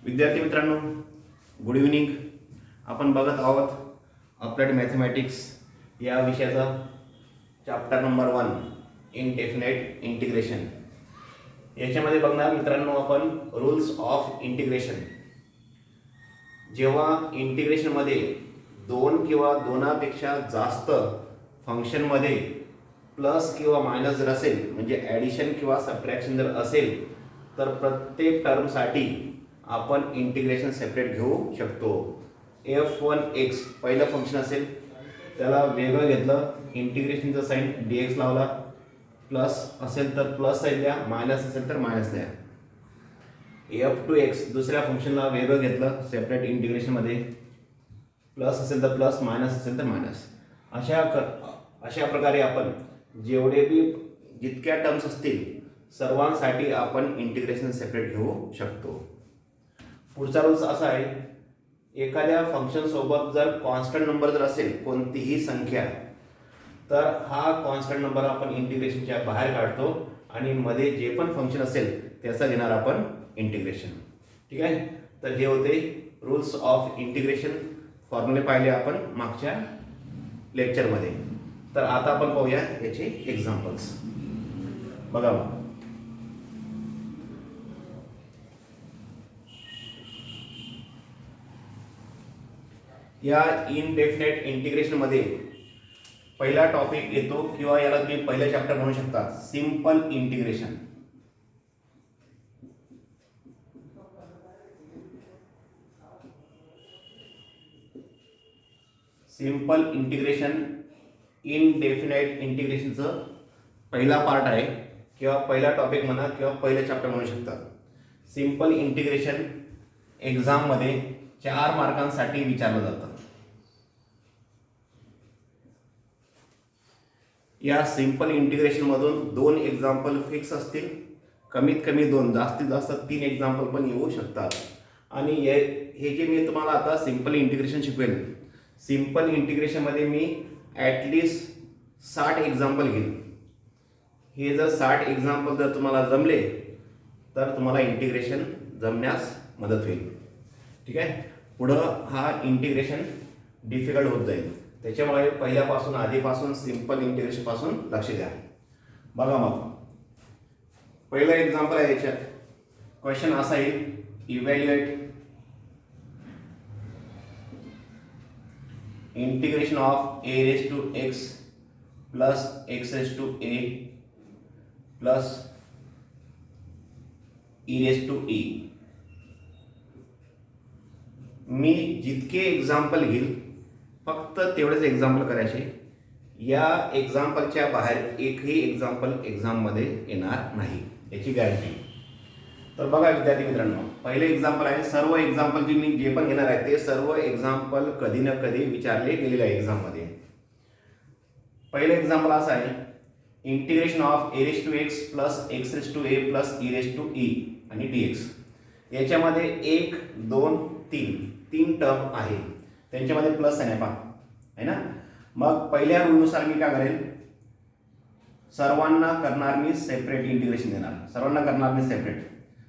विद्यार्थी मित्रांनो, good evening. आपण बघत आहोत अप्लाइड मॅथमॅटिक्स या विषयाचा चॅप्टर नंबर 1 इनडेफिनाइट इंटिग्रेशन. याच्यामध्ये बघणार मित्रांनो आपण रूल्स ऑफ इंटिग्रेशन. जेव्हा इंटिग्रेशनमध्ये दोन किंवा दोनापेक्षा जास्त फंक्शनमध्ये प्लस किंवा मायनस जर असेल, म्हणजे ॲडिशन किंवा सबट्रॅक्शन जर असेल, तर प्रत्येक टर्मसाठी आपण इंटिग्रेशन सेपरेट घेऊ शकतो. f1x पहिलं फंक्शन असेल त्याला वेगळं घेतलं, इंटिग्रेशनचा साईन dx लावला, प्लस असेल तर प्लस साईन द्या, मायनस असेल तर मायनस द्या. f2x दुसऱ्या फंक्शनला वेगळं घेतलं सेपरेट इंटिग्रेशनमध्ये, प्लस असेल तर प्लस, मायनस असेल तर मायनस. अशा प्रकारे आपण जेवढे बी जितक्या टर्म्स असतील सर्वांसाठी आपण इंटिग्रेशन सेपरेट घेऊ शकतो. पुढचा रूल्स असा आहे, एखाद्या फंक्शन सोबत जर कॉन्स्टंट नंबर जर असेल कोणतीही संख्या, तर हा कॉन्स्टंट नंबर आपण इंटिग्रेशनच्या बाहेर काढतो आणि मध्ये जे पण फंक्शन असेल त्याचा घेणार आपण इंटिग्रेशन. ठीक आहे. तर हे होते रूल्स ऑफ इंटिग्रेशन. फॉर्म्युले पाहिले आपण मागच्या लेक्चरमध्ये. तर आता आपण पाहूया याचे एक्झाम्पल्स. बघा, या इनडेफिनाइट इंटिग्रेशनमध्ये पहिला टॉपिक येतो किंवा याला तुम्ही पहिलं चॅप्टर म्हणू शकता, simple integration. Simple integration indefinite इंटिग्रेशनचं पहिला पार्ट आहे किंवा पहिला टॉपिक म्हणा किंवा पहिलं चॅप्टर म्हणू शकता. सिंपल इंटिग्रेशन एक्झाममध्ये 4 मार्कांसाठी विचारलं जातं. या सिंपल इंटिग्रेशनमधून 2 एक्झाम्पल फिक्स असतील, कमीत कमी 2, जास्तीत जास्त 3 एक्झाम्पल पण येऊ शकतात. आणि हे जे मी तुम्हाला आता सिंपल इंटिग्रेशन शिकवेल, सिंपल इंटिग्रेशनमध्ये मी ॲटलिस्ट 60 एक्झाम्पल घेईन. हे जर 60 एक्झाम्पल जर तुम्हाला जमले तर तुम्हाला इंटिग्रेशन जमण्यास मदत होईल. ठीक आहे. पुढं हा इंटिग्रेशन डिफिकल्ट होत जाईल, त्याच्यामुळे पहिल्यापासून आधीपासून सिंपल इंटिग्रेशन पासून लक्ष द्या. बघा, मग पहिलं एक्झाम्पल आहे. याच्यात क्वेश्चन असा येईल, evaluate integration of a raised to x plus x raised to a plus e raised to e. मी जितके एक्झाम्पल घेईल फक्त तेवढेच एक्झाम्पल करायचे. या एक्झाम्पलच्या बाहेर एकही एक्झाम्पल एक्झाममध्ये येणार नाही, याची गॅरंटी. तर बघा विद्यार्थी मित्रांनो, पहिले एक्झाम्पल आहे. सर्व एक्झाम्पल मी जे पण घेणार आहे ते सर्व एक्झाम्पल कधी ना कधी विचारले गेलेले आहे एक्झाममध्ये. पहिलं एक्झाम्पल असं आहे, integration of a raised to x plus x raised to a plus e raised to e आणि dx. याच्यामध्ये 1, 2, 3 टर्म आहे, त्यांच्यामध्ये प्लस आहे पहा, आहे ना. मग पहिल्या रूलनुसार मी काय करेल, सर्वांना करणार मी सेपरेट इंटिग्रेशन देणार. सर्वांना करणार मी सेपरेट,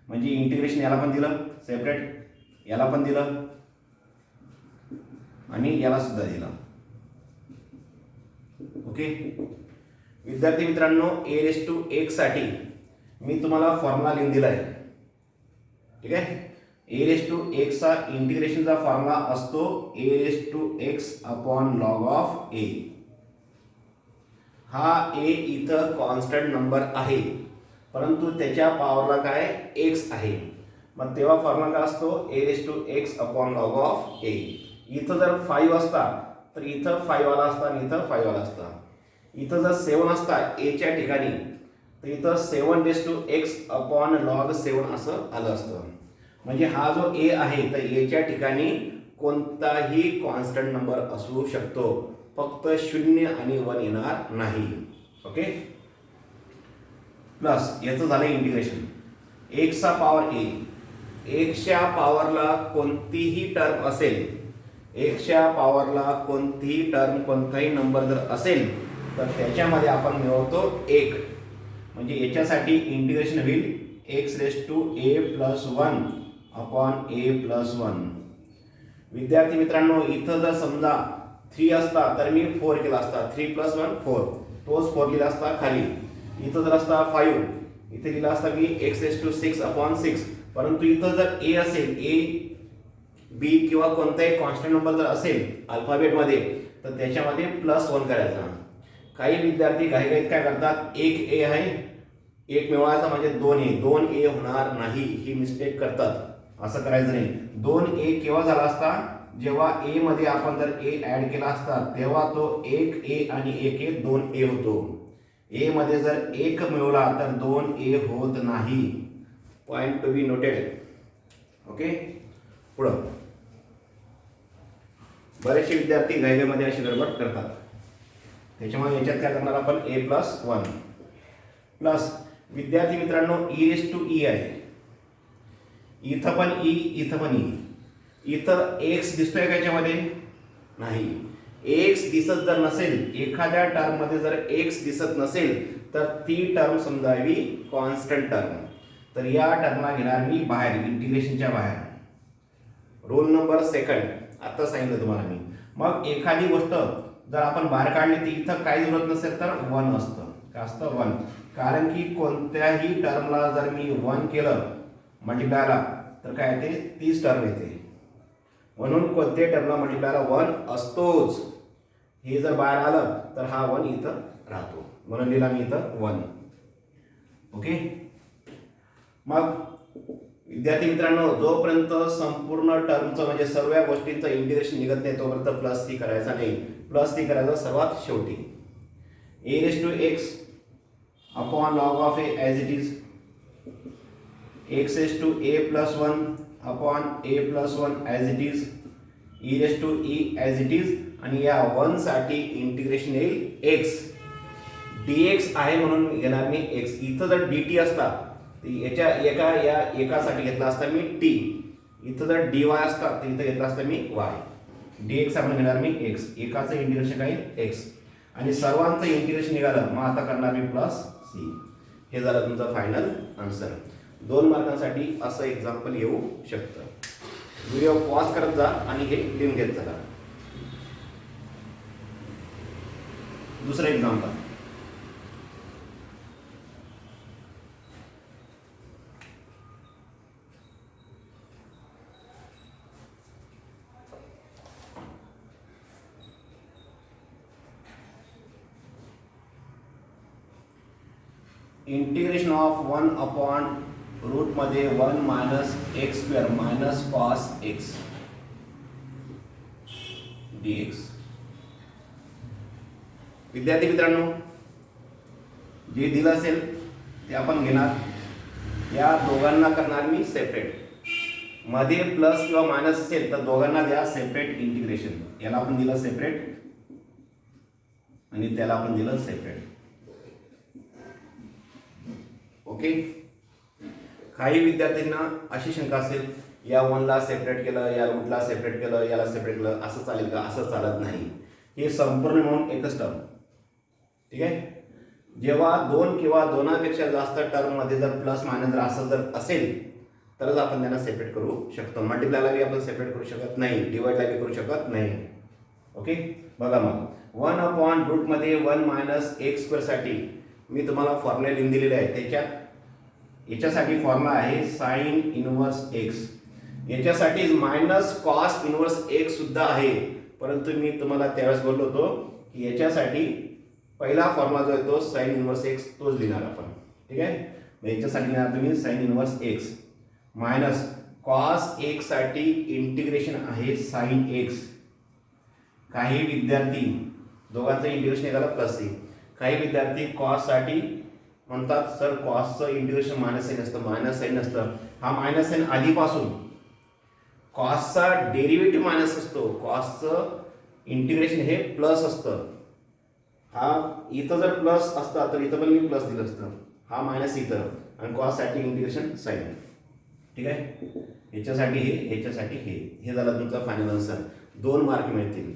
म्हणजे इंटिग्रेशन याला पण दिलं सेपरेट, याला पण दिलं आणि याला सुद्धा दिलं. ओके विद्यार्थी मित्रांनो, a raised to x साठी मी तुम्हाला फॉर्म्युला लिहून दिला आहे. ठीक आहे. a raised to x चा इंटिग्रेशनचा फॉर्म्युला असतो a raised to x upon log of a. हा a इथं कॉन्स्टंट नंबर आहे, परंतु त्याच्या पॉवरला काय x आहे. मग तेव्हा फॉर्म्युला काय असतो, a raised to x upon log of a. इथं जर 5 असता तर इथं 5 आला असता आणि इथं 5 आला असता. इथं जर 7 असता a च्या ठिकाणी तर इथं 7 raised to x upon log 7 असं आलं असतं. म्हणजे हा जो a आहे तर a च्या ठिकाणी कोणताही कॉन्स्टंट नंबर असू शकतो, फक्त 0 आणि 1 येणार नाही. ओके. प्लस याचं झालं इंटिग्रेशन. x चा पॉवर a, x च्या पॉवरला कोणतीही टर्म असेल, x च्या पॉवरला कोणतीही टर्म कोणताही नंबर जर असेल तर त्याच्यामध्ये आपण मिळवतो 1. म्हणजे याच्यासाठी इंटिग्रेशन होईल x raised to a plus 1 upon A plus 1. विद्यार्थी मित्रांनो, इथं जर समजा 3 असता तर मी 4 केला असता. 3 + 1 4, तोच 4 लिहिला असता खाली. इथं जर असता 5, इथे लिहिला असता मी x⁻6 अपॉन 6. परंतु इथं जर ए असेल, ए बी किंवा कोणताही कॉन्स्टंट नंबर जर असेल अल्फाबेटमध्ये, तर त्याच्यामध्ये +1 करायचा. काही विद्यार्थी घाईघाईत काय करतात, एक ए आहे, एक मिळवायचा म्हणजे 2 ए, 2 ए होणार नाही, ही मिस्टेक करतात. असं करायचं नाही. 2 ए केव्हा झाला असता, जेव्हा ए मध्ये आपण जर ए ऍड केला असता तेव्हा तो 1 ए आणि 1 ए 2 ए होतो. ए मध्ये जर 1 मिळवला तर 2 ए होत नाही. Point to be noted. Okay, पुढं बरेचसे विद्यार्थी घाईघाईमध्ये अशी गडबड करतात. त्याच्यामुळे याच्यात काय करणार आपण, ए प्लस 1 प्लस, विद्यार्थी मित्रांनो e आहे. इथं पण ई, इथं पण ई. इथं एक्स दिसतोय का याच्यामध्ये, नाही. एक्स दिसत जर नसेल, एखाद्या टर्म मध्ये जर एक्स दिसत नसेल तर ती टर्म समजावी कॉन्स्टंट टर्म. तर या टर्मला घेणार मी बाहेर, इंटिग्रेशनच्या बाहेर. रोल नंबर सेकंड आता सांगितलं तुम्हाला मी. मग एखादी गोष्ट जर आपण बाहेर काढली तर इथं काही जरूरत नसेल तर 1 असतं. काय असतं, 1. कारण की कोणत्याही टर्मला जर मी 1 केलं मल्टिप्लायला तर काय येते, 30 टर्म येते. म्हणून कोणत्याही टर्मला मल्टिप्लायला 1 असतोच. हे जर बाहेर आलं तर हा 1 इथं राहतो, म्हणून लिहिला मी इथं 1. ओके, मग विद्यार्थी मित्रांनो, जोपर्यंत संपूर्ण टर्मचं म्हणजे सर्व गोष्टींचं इंटिग्रेशन निघत नाही तोपर्यंत +c करायचा नाही. +c करायचं सर्वात शेवटी. a⁻x upon log of A as it is, x⁻a+1 upon a+1 as it is, e as it is, आणि या 1 साठी इंटिग्रेशन येईल x. dx आहे म्हणून घेणार मी x. इथं जर dt असता याच्या एकासाठी घेतला असता मी t. इथं जर dy असता तर इथं घेतला असता मी y. dx आपण घेणार मी x. एकाचं इंटिग्रेशन काय x आणि सर्वांचं इंटिग्रेशन निघालं, मग आता करणार मी +c. हे झालं तुमचं फायनल आन्सर. 2 मार्कांसाठी असं एक्झाम्पल येऊ शकतं. व्हिडिओ पॉज करत जा आणि हे लिहून घेत जा. दुसरं example, integration of 1 upon root मध्ये 1 - x² minus cos x dx. विद्यार्थी मित्रांनो, जे दिलं असेल ते आपण घेणार. या दोघांना करणार मी सेपरेट. मध्ये प्लस किंवा मायनस असेल तर दोघांना द्या सेपरेट इंटिग्रेशन. याला आपण दिलं सेपरेट आणि त्याला आपण दिलं सेपरेट. ओके, काही विद्यार्थ्यांना अशी शंका असेल, या 1 ला सेपरेट केलं, या रूटला सेपरेट केलं, याला सेपरेट केलं, असं चालेल का? असं चालत नाही. हे संपूर्ण म्हणून एकच टर्म. ठीक आहे. जेव्हा 2 किंवा 2पेक्षा जास्त टर्म मध्ये जर प्लस मायनस जर असं जर असेल तरच आपण त्यांना सेपरेट करू शकतो. मल्टिप्लायला बी आपण सेपरेट करू शकत नाही, डिवाइडला बी करू शकत नाही. ओके, बघा मग 1 अपॉन रूट मध्ये 1 - x² साठी मी तुम्हाला फॉर्म्युला लिहून दिलेले आहे. त्याच्यात याच्यासाठी फॉर्म्युला आहे साइन इनवर्स x. याच्यासाठी मायनस कॉस इनवर्स x सुद्धा आहे. परंतु मी तुम्हाला त्यावेळेस बोललो होतो की याच्यासाठी पहिला फॉर्म्युला जो आहे तो साइन इनवर्स x तोच लिहिणार आपण. ठीक आहे. मग याच्यासाठी लिहिणार तुम्ही sine inverse x minus cos x साठी इंटिग्रेशन आहे साइन x. काही विद्यार्थी दोघांचं इंटिग्रेशन निघालं +c. काही विद्यार्थी कॉस साठी म्हणतात सर कॉसचं इंटिग्रेशन -sin असतं, -sin असतं. हा -sin आधीपासून कॉसचा डेरिव्हेटिव्ह मायनस असतो, कॉसचं इंटिग्रेशन हे प्लस असतं. हा इथं जर प्लस असता तर इथं पण मी प्लस दिलं असतं. हा मायनस इथं आणि कॉससाठी इंटिग्रेशन साइन. ठीक आहे. याच्यासाठी हे, याच्यासाठी हे झालं तुमचा फायनल आन्सर. 2 मार्क मिळतील.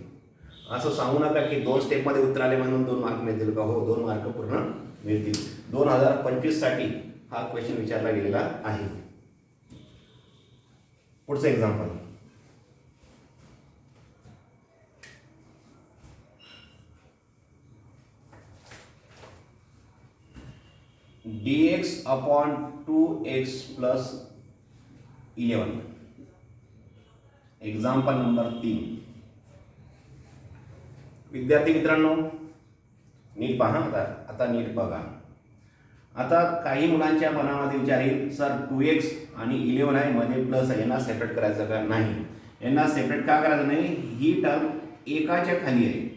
असं सांगू नका की 2 स्टेपमध्ये उत्तर आले म्हणून 2 मार्क मिळतील का? हो, 2 मार्क पूर्ण मिळतील. 2025 साठी हा क्वेश्चन विचारला गेलेला आहे. पुढचं example. dx upon 2x plus 11. Example number 3. विद्यार्थी मित्रांनो नीट पहा. आता नीट बघा. आता काही मुलांच्या मनामध्ये विचार येईल, सर 2x आणि 11 आहे मध्ये प्लस आहे, यांना सेपरेट करायचं का? नाही, यांना सेपरेट का करायचं नाही? ही टर्म एकाच्या खाली आहे,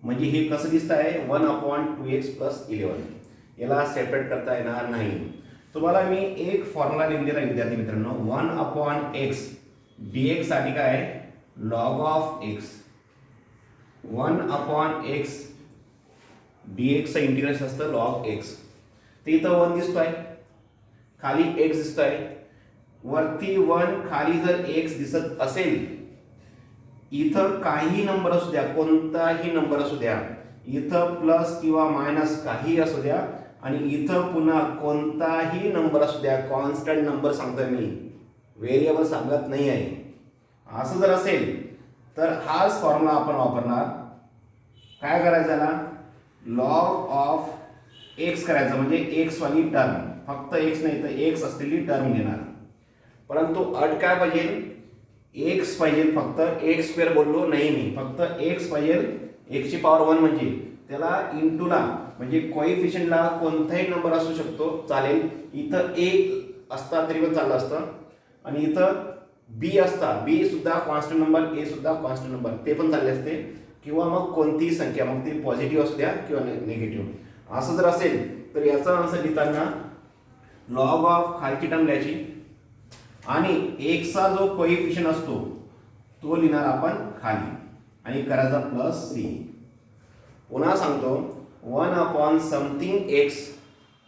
म्हणजे हे कसं दिसत आहे 1/2x प्लस 11. याला सेपरेट करता येणार नाही. तुम्हाला मी एक फॉर्म्युला लिहून दिला विद्यार्थी मित्रांनो. 1/x dx साठी काय आहे? Log of x. 1/x dx चं इंटिग्रेशन असतं लॉग x. तर इथं 1 दिसतोय, खाली x दिसतोय, वरती 1 खाली जर x दिसत असेल, इथं काही नंबर असू द्या, कोणताही नंबर असू द्या, इथं प्लस किंवा मायनस काही असू द्या, आणि इथं पुन्हा कोणताही नंबर असू द्या, कॉन्स्टंट नंबर सांगतोय मी, व्हेरिएबल सांगत नाही आहे. असं जर असेल तर हाच फॉर्म्युला आपण वापरणार. काय करायचं याला? लॉग ऑफ एक्स करायचं, म्हणजे एक्स वाली टर्म, फक्त एक्स नाही तर एक्स असलेली टर्म घेणार. परंतु अट काय पाहिजे? एक्स पाहिजे, फक्त एक्स स्क्वेअर बोललो नाही मी, फक्त एक्स पाहिजे. एक्सची पॉवर 1 म्हणजे त्याला इंटूला, म्हणजे कोएफिशियंटला कोणताही नंबर असू शकतो, चालेल. इथं एक असता तरी पण चाललं असतं, आणि इथं बी असता, बी सुद्धा कॉन्स्टंट नंबर, ए सुद्धा कॉन्स्टंट नंबर, ते पण चालले असते. किंवा मग कोणतीही संख्या, मग ती पॉझिटिव्ह असू द्या किंवा निगेटिव्ह. असं जर असेल तर याचा आन्सर लिहिताना लॉग ऑफ खालची टर्म लिहायची, आणि एक्सचा जो कोएफिशियंट असतो तो लिहिणार आपण खाली, आणि करायचा प्लस सी. पुन्हा सांगतो, 1/समथिंग X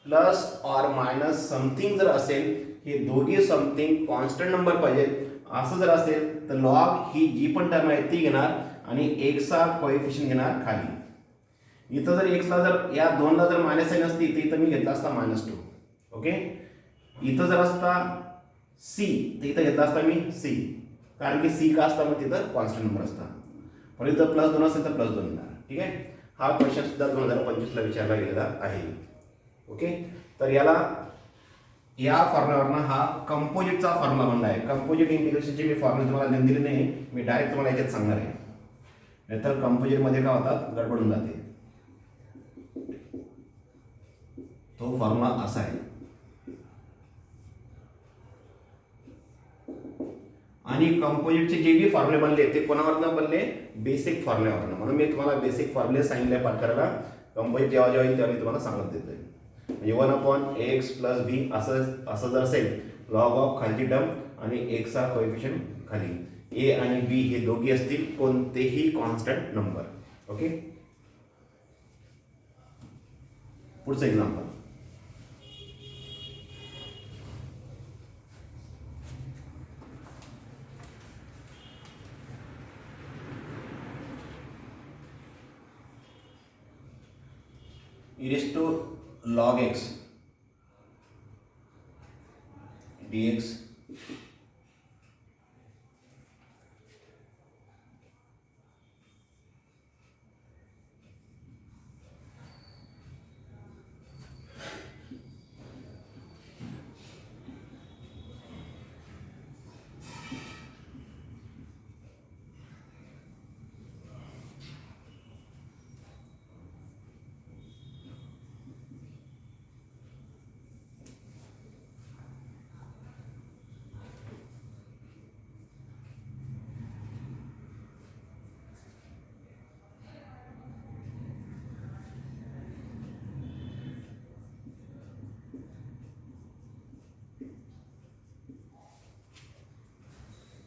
plus or minus something जर असेल, हे दोघी समथिंग कॉन्स्टंट नंबर पाहिजे. असं जर असेल तर लॉग ही जी पण टर्म आहे ती घेणार, आणि एक्सचा कोएफिशियंट घेणार खाली. इथं जर एक्सला जर या दोनला जर मायनस साईन असती तर इथं मी घेतला असता -2. ओके. इथं जर असता सी तर इथं घेतला असता मी सी, कारण की सी का असता, मग तिथं कॉन्स्टंट नंबर असता. पण इथं +2 असेल तर +2 येणार. ठीक आहे. हा क्वेश्चन सुद्धा 2025ला विचारला गेलेला आहे. ओके. तर याला या फॉर्म्युलावरनं हा कंपोजिटचा फॉर्म्युला बनला आहे. कंपोजिट इंटिग्रेशनचे मी फॉर्म्युला तुम्हाला लिहून दिले नाही, मी डायरेक्ट तुम्हाला याच्यात सांगणार आहे, नाहीतर कंपोजिटमध्ये काय होतात, गडबडून जाते. तो फॉर्म्युला असा आहे. आणि कंपोजिटचे जे बी फॉर्म्युले बनले ते कोणावरनं बनले? बेसिक फॉर्म्युल्यावरनं. म्हणून मी तुम्हाला बेसिक फॉर्म्युले सांगितले पाठ करायला. कंपोजिट जेव्हा जेव्हा येईल तेव्हा मी तुम्हाला सांगत देतोय. म्हणजे 1/x प्लस बी असं जर असेल, लॉग ऑफ खालची टर्म आणि एक्सचा कोएफिशियंट खाली, ए आणि बी हे दोघी असतील कोणतेही कॉन्स्टंट नंबर. ओके. पुढचं एक्झाम्पल. log x dx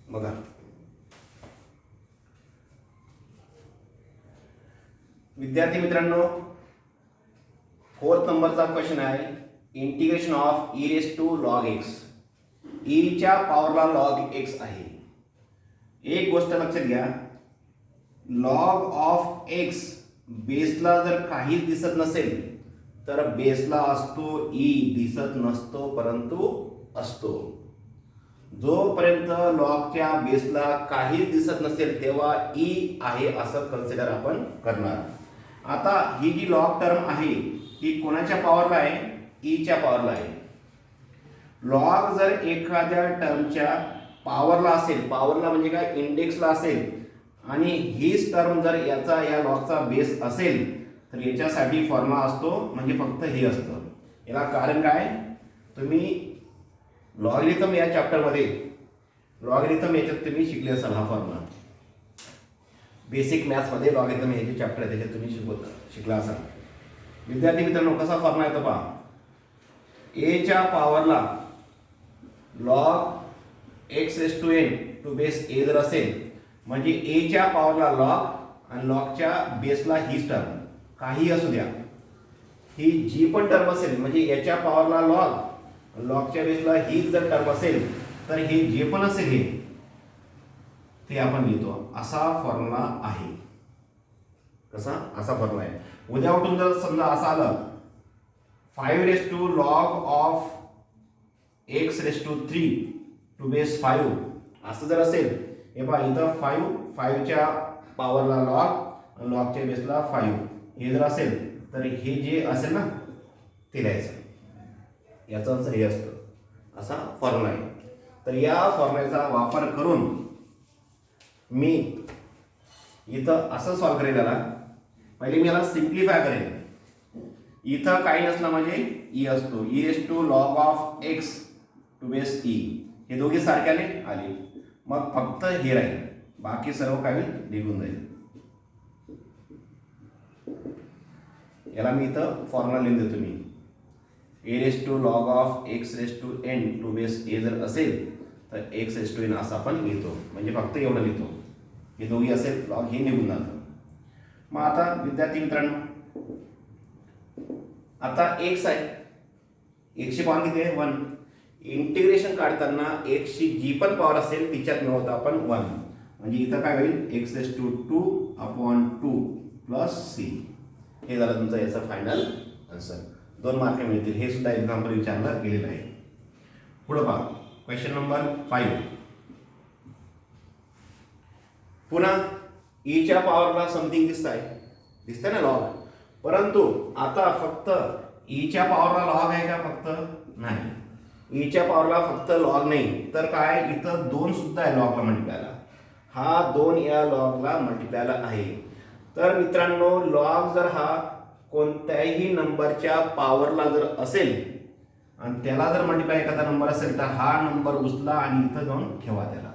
बघा. विद्यार्थी मित्रांनो, 4th नंबरचा क्वेश्चन आहे, इंटिग्रेशन ऑफ log x. ईच्या पॉवरला log x आहे. एक गोष्ट लक्षात घ्या, लॉग ऑफ x बेसला जर काहीच दिसत नसेल तर बेसला असतो, ई दिसत नसतो, परंतु असतो. जोपर्यंत लॉगच्या बेसला काहीच दिसत नसेल तेव्हा ई आहे असं कन्सिडर आपण करणार. आता ही जी लॉग टर्म आहे ती कोणाच्या पॉवरला आहे? ईच्या पॉवरला आहे. लॉग जर एखाद्या टर्मच्या पॉवरला असेल, पॉवरला म्हणजे काय, इंडेक्सला असेल, आणि हीच टर्म जर याचा या लॉगचा बेस असेल तर याच्यासाठी फॉर्म्युला असतो म्हणजे फक्त हे असतं. याला कारण काय, तुम्ही लॉगरिथम या चॅप्टरमध्ये लॉगरिथम याच्यात तुम्ही शिकले असाल. हा फॉर्म्युला बेसिक मॅथ्समध्ये लॉगरिथम हे जे चॅप्टर आहे त्याच्यात तुम्ही शिकला असाल. विद्यार्थी मित्रांनो, कसा फॉर्म्युला येतो पहा. एच्या पॉवरला log X raise to N to base A जर असेल म्हणजे एच्या पॉवरला लॉग आणि लॉगच्या बेसला हीच टर्म काही असू द्या, ही जी पण टर्म असेल म्हणजे याच्या पॉवरला लॉग लॉगच्या बेसला हीच जर टर्म असेल तर हे जे पण असेल हे ते आपण लिहितो. असा फॉर्म्युला आहे. कसा? असा फॉर्म्युला आहे. उद्या उठून जर समजा असं आलं 5 raise to log of X raise to 3 to base 5 असं जर असेल, हे पहा इथं 5 च्या पॉवरला लॉग लॉगच्या बेसला 5 हे जर असेल तर हे जे असेल ना ते लिहायचं. याचा आन्सर हे असतं. असा फॉर्म्युला आहे. तर या फॉर्म्युल्याचा वापर करून मी इथं असं सॉल्व करेल. याला पहिले मी याला सिम्प्लिफाय करेन. इथं काही नसलं म्हणजे ई असतो. E raise to log of X to base e, हे दोघे सारख्याने आले. मग फक्त हे राहील, बाकी सर्व काही निघून जाईल. याला मी इथं फॉर्म्युला लिहून देतो. मी A raise to log of X raise to N to base A जर असेल तर एक्स रेस टू एन असं आपण लिहितो. म्हणजे फक्त एवढं लिहितो. हे दोघी असेल लॉग, हे निघून जातं. मग आता विद्यार्थी मित्रांनो, आता एक्स आहे, एक्सची पॉवर किती आहे? 1. इंटिग्रेशन काढताना एक्सची जी पण पॉवर असेल तिच्यात मिळवतो आपण 1. म्हणजे इथं काय होईल? X raise to 2/2 plus C. हे झालं तुमचं याचं फायनल आन्सर. 2 मार्क मिळतील. हे सुद्धा एक्झाम्पल विचारलं गेलेलं आहे. पुढं पहा, क्वेश्चन नंबर 5. पुन्हा ईच्या पॉवरला समथिंग दिसतंय ना लॉग, परंतु आता फक्त ईच्या पॉवरला लॉग आहे का? फक्त नाही. ईच्या पॉवरला फक्त लॉग नाही तर काय, इथं 2 सुद्धा आहे लॉगला मल्टिप्लायला. हा 2 या लॉगला मल्टिप्लायला आहे. तर मित्रांनो, लॉग जर हा कोणत्याही नंबरच्या पॉवरला जर असेल आणि त्याला जर मल्टिप्लाय एखादा नंबर असेल तर हा नंबर उचला आणि इथं जाऊन ठेवा त्याला.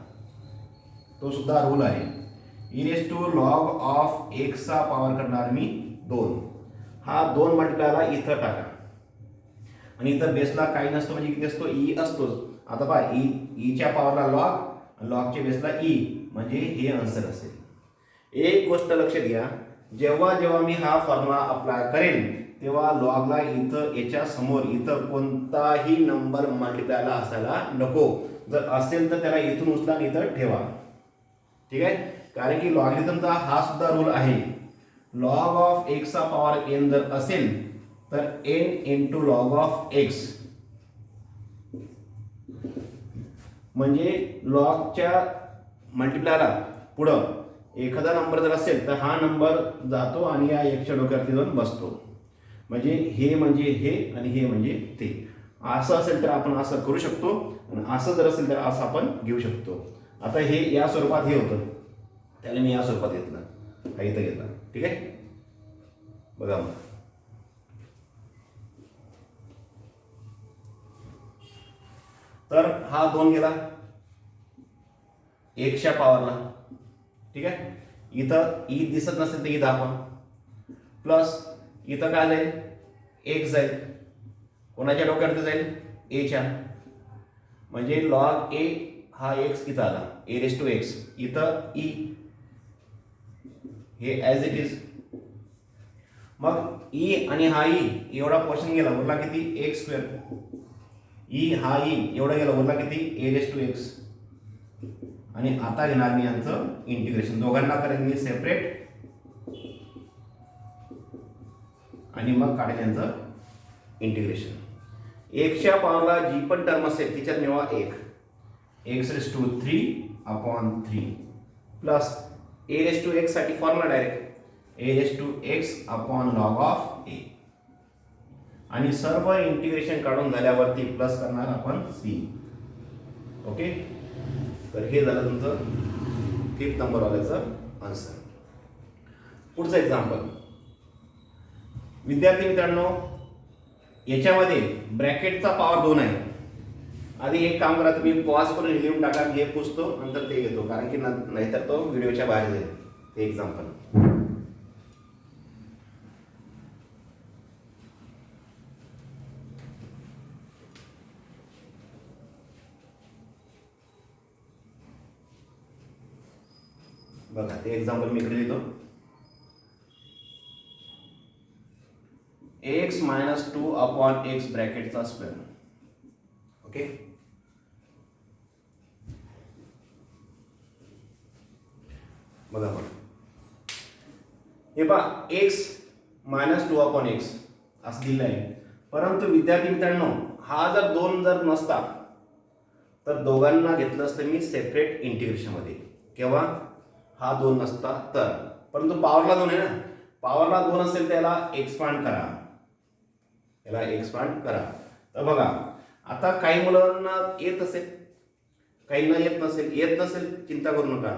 तो सुद्धा रूल आहे. E raise to log of एक्सचा पॉवर करणार मी 2. हा 2 मल्टिप्लायला इथं टाका आणि इथं बेसला काही नसतो म्हणजे किती असतो? ई असतोच. आता पहा, ईच्या पॉवरला लॉग, लॉगच्या बेसला ई, म्हणजे हे आन्सर असेल. एक गोष्ट लक्षात घ्या, जेव्हा जेव्हा मी हा फॉर्म्युला अप्लाय करेन तेव्हा लॉगला इथं याच्या समोर इथं कोणताही नंबर मल्टिप्लायला असायला नको. जर असेल तर त्याला इथून उचला आणि इथं ठेवा. ठीक आहे? कारण की लॉगरिथमचा हा सुद्धा रूल आहे. लॉग ऑफ एक्सचा पॉवर एन जर असेल तर N into log of X, म्हणजे लॉगच्या मल्टिप्लायला पुढं एखादा नंबर जर असेल तर हा नंबर जातो आणि या एकच्या डोक्यावरती जाऊन बसतो. म्हणजे हे आणि हे म्हणजे ते. असं असेल तर आपण असं करू शकतो आणि असं जर असेल तर असं आपण घेऊ शकतो. आता हे या स्वरूपात हे होतं, त्याला मी या स्वरूपात घेतलं, हा इथं घेतला. ठीक आहे, बघा मग. तर हा 2 गेला एक्सच्या पॉवरला. ठीक आहे, इथं ई दिसत नसेल तर ई दाखवा. प्लस इथं काय जाईल? एक्स जाईल. कोणाच्या डोक्यावरती जाईल? एच्या. म्हणजे लॉग ए हा एक्स इथं आला, ए रेस टू एक्स. इथं ई, हे ॲज इट इज. मग ई आणि हा ई एवढा पोर्शन गेला, उरला किती? X square. ई हा ई एवढा गेला, उरला किती? ए रेस टू एक्स. आणि आता घेणार मी यांचं इंटिग्रेशन. दोघांना करेन मी सेपरेट आणि मग काढेल यांचं इंटिग्रेशन. एकच्या पॉवरला जी पण टर्म असेल तिच्यात मिळवा 1 x⁻³ प्लस a⁻x साठी फॉर्म्युला डायरेक्ट a⁻x/log a आणि सर्व इंटिग्रेशन काढून झाल्यावरती प्लस करणार आपण c. ओके, तर हे झालं तुमचं 5th नंबर वाल्याचं आन्सर. पुढचं एक्झाम्पल. विद्यार्थी मित्रांनो, याच्यामध्ये ब्रॅकेटचा पॉवर 2 आहे. आधी एक काम करा, तुम्ही पॉज करून लिहून टाका, हे पुसतो नंतर ते घेतो, कारण की नाहीतर तो व्हिडिओच्या बाहेर जाईल ते एक्झाम्पल. बघा ते एक्झाम्पल मी इकडे लिहितो. x-2/x ब्रॅकेटचा square. ओके, बघा बघा हे पहा x-2/x असं दिलं आहे. परंतु विद्यार्थी मित्रांनो, हा जर 2 जर नसता तर दोघांना घेतलं असतं मी सेपरेट इंटिग्रेशनमध्ये. केव्हा? हा 2 नसता तर. परंतु पॉवरला 2 आहे ना, पॉवरला 2 असेल त्याला एक्सपांड करा, याला एक्सपांड करा. तर बघा आता काही मुलांना येत असेल, काहींना येत नसेल चिंता करू नका.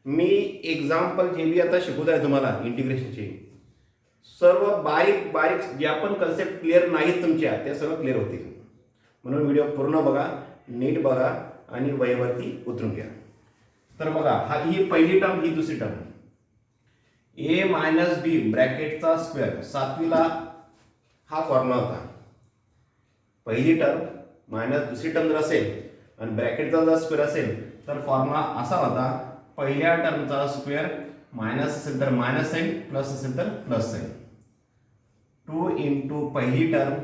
मी एक्झाम्पल जे बी आता शिकवत आहे तुम्हाला इंटिग्रेशनचे, सर्व बारीक बारीक ज्या पण कन्सेप्ट क्लिअर नाहीत तुमच्या त्या सर्व क्लिअर होतील. म्हणून व्हिडिओ पूर्ण बघा, नीट बघा आणि वहीवरती उतरून घ्या. तर बघा ही पहिली टर्म, ही दुसरी टर्म. a-b ब्रॅकेटचा स्क्वेअर 7वीला हा फॉर्म्युला होता. पहिली टर्म मायनस दुसरी टर्म जर असेल आणि ब्रॅकेटचा जर स्क्वेअर असेल तर फॉर्म्युला असा होता, पहिल्या टर्मचा स्क्वेअर मायनस असेल तर मायनस साइन, प्लस असेल तर प्लस साइन. 2 इंटू पहिली term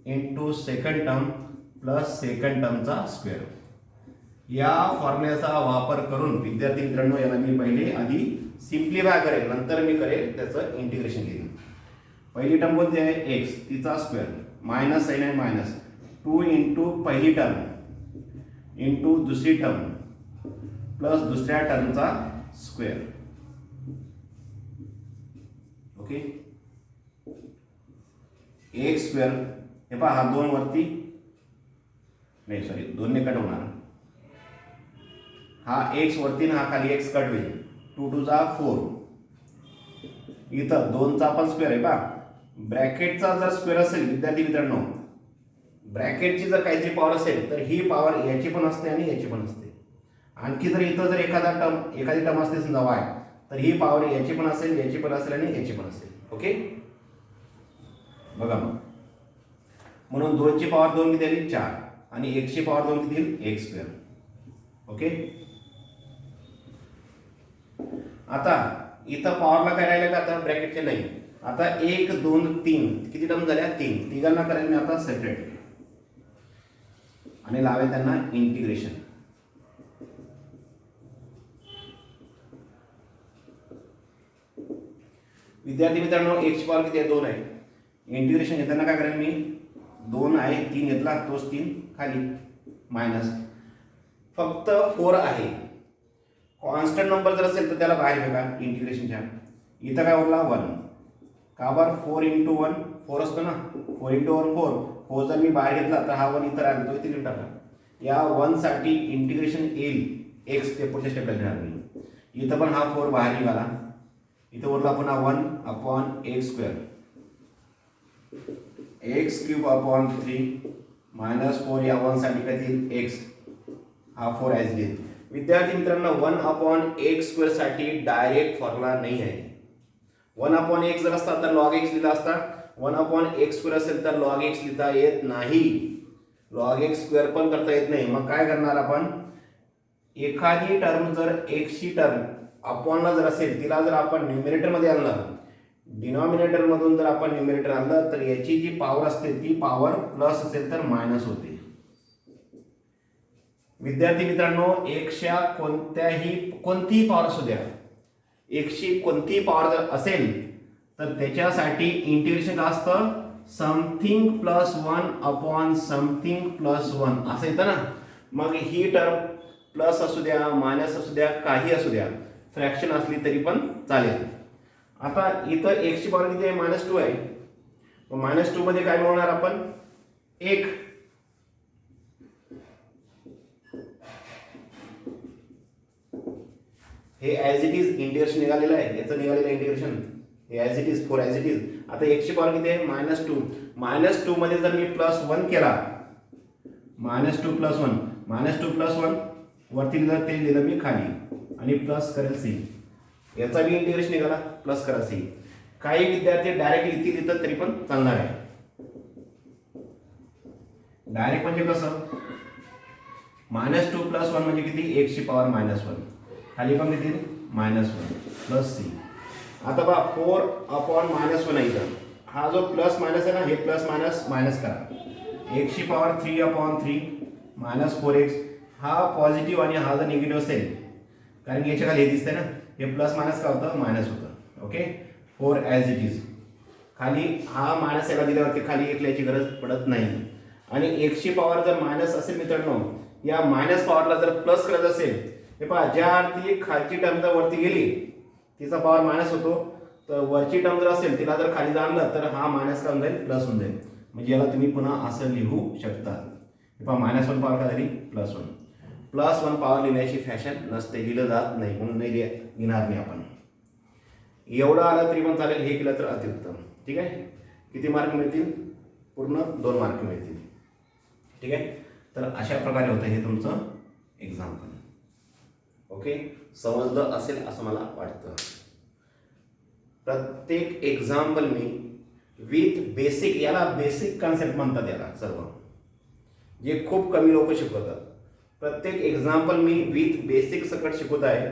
into second term plus second टर्मचा स्क्वेअर. या फॉर्म्युल्याचा वापर करून विद्यार्थी मित्रांनो, याला मी पहिले आधी सिम्प्लिफाय करेल, नंतर मी करेल त्याचं इंटिग्रेशन घेईन. पहिली टर्म कोणती आहे? x, तिचा स्क्वेअर मायनस साइन आहे मायनस 2 इंटू पहिली टर्म इंटू दुसरी टर्म प्लस दुसऱ्या टर्मचा स्क्वेअर. Okay, x square. हे पहा हा 2 वरती नाही, सॉरी 2 ने कट होणार. हा x वरती ना हा खाली x कट होईल. 2 2 जा 4. इथं 2 चा पण स्क्वेअर आहे पहा. ब्रॅकेटचा जर स्क्वेअर असेल विद्यार्थी मित्रांनो, ब्रॅकेटची जर काहीतरी पॉवर असेल तर ही पॉवर याची पण असते आणि याची पण असते. आणखी जर इथं जर एखादी टर्म असते समजा y, तर ही पॉवर याची पण असेल, याची पण असेल आणि याची पण असेल. ओके, बघा मग म्हणून 2 ची पॉवर 2 किती आली? 4 आणि 1 ची पॉवर 2 किती येईल? x square. ओके, आता इथं पॉवरला काय राहिलं का? आता ब्रॅकेटचे नाही. आता 1 2 3 किती टर्म झाल्या? 3. तिघांना करेल मी आता सेपरेट आणि लावेल त्यांना इंटिग्रेशन. विद्यार्थी मित्रांनो, x ची पॉवर किती आहे? 2 आहे. इंटिग्रेशन घेताना काय करेल मी? 2 आहे, 3 घेतला, तोच 3 खाली मायनस. फक्त 4 आहे. कॉन्स्टंट नंबर जर असेल तर त्याला बाहेर बघा इंटिग्रेशनच्या. इथं काय उरला? 1. का बरं? 4 इंटू 1 4 असतो ना, 4 इंटू 1 4. 4 जर मी बाहेर घेतला तर हा 1 इथं राहिला, तो इथे लिहून टाका. या 1 साठी इंटिग्रेशन येईल x, ते पुढच्या स्टेपला लिहिणार मी. इथं पण हा 4 बाहेर निघाला, इथं उरला पुन्हा 1/x स्क्वेअर, x³ 3 -4. या 1 साठी काय येईल? x, हा 4 ॲज इट इज. विद्यार्थी मित्रांनो, 1/x स्क्वेअर साठी डायरेक्ट फॉर्म्युला नाही आहे. 1/x जर असता तर log x लिहिला असता. 1/x स्क्वेअर असेल तर log x लिहिता येत नाही, log x स्क्वेअर पण करता येत नाही. मग काय करणार आपण? एखादी टर्म जर x ची टर्म अपॉनला जर असेल, तिला जर आपण न्यूमरेटर मध्ये आणलं, डिनॉमिनेटर मधून जर आपण न्यूमरेटर आणलं, तर याची जी पॉवर असते ती पॉवर प्लस असेल तर मायनस होते. विद्यार्थी मित्रांनो, एक्सच्या कोणतीही पॉवर असू द्या, एक्सची कोणतीही पॉवर जर असेल तर त्याच्यासाठी इंटिग्रेशन काय असतं? Something plus 1 upon something plus 1 असं येतं ना. मग ही टर्म प्लस असू द्या, मायनस असू द्या, काही असू द्या, फ्रॅक्शन असली तरी पण चालेल. आता इथं एक्सची पॉवर किती आहे? -2 आहे. -2 मध्ये काय मिळवणार आपण? 1. हे ॲज इट इज इंटिग्रेशन निघालेलं आहे, याचं निघालेलं इंटिग्रेशन हे as it is, for as it is. आता एक्सची पॉवर किती आहे? -2. -2 मध्ये जर मी +1 केला, -2 + 1, -2 + 1 वरती लिहिलं, ते लिहिलं मी खाली, आणि प्लस करेल सी. याचा बी इंटिग्रेशन निघाला, प्लस करा सी. काही विद्यार्थी डायरेक्ट इथे लिहितात तरी पण चालणार आहे. डायरेक्ट म्हणजे कसं? -2 + 1 म्हणजे किती? एक्सची पॉवर -1. खाली पण किती? -1 प्लस सी. आता बघा 4/-1 आहे इथं. हा जो प्लस मायनस आहे ना, हे प्लस मायनस मायनस करा. एक्सची पॉवर 3/3 -4x. हा पॉझिटिव्ह आणि हा जर निगेटिव्ह असेल, कारण की याच्या खाली हे दिसतंय ना, हे प्लस मायनस काय होतं? मायनस होतं. Okay, 4 as it is. खाली हा मायनस याला दिल्यावरती खाली एक लिहायची गरज पडत नाही. आणि एक्सची पॉवर जर मायनस असेल मित्रांनो, या मायनस पॉवरला जर प्लस करायचं असेल, हे पहा, ज्या अर्थी खालची टर्म जर वरती गेली तिचा पॉवर मायनस होतो, तर वरची टर्म जर असेल तिला जर खाली जाणलं तर हा मायनस काय होऊन जाईल? प्लस होऊन जाईल. म्हणजे याला तुम्ही पुन्हा असं लिहू शकता. हे पहा, -1 पॉवर काय झाली? +1. +1 पॉवर लिहिण्याची फॅशन नसते, लिहिलं जात नाही, म्हणून नाही लिहिणार नाही आपण. एवढं आलं तरी पण चालेल, हे केलं तर अतिउत्तम. ठीक आहे. किती मार्क मिळतील? पूर्ण 2 मार्क मिळतील. ठीक आहे. तर अशा प्रकारे होतं हे तुमचं एक्झाम्पल. ओके, समजलं असेल असं मला वाटतं. प्रत्येक एक्झाम्पल मी विथ बेसिक, याला बेसिक कन्सेप्ट म्हणतात याला सर्व, जे खूप कमी लोक शिकवतात. प्रत्येक एक्झाम्पल मी विथ बेसिक सकट शिकवत आहे.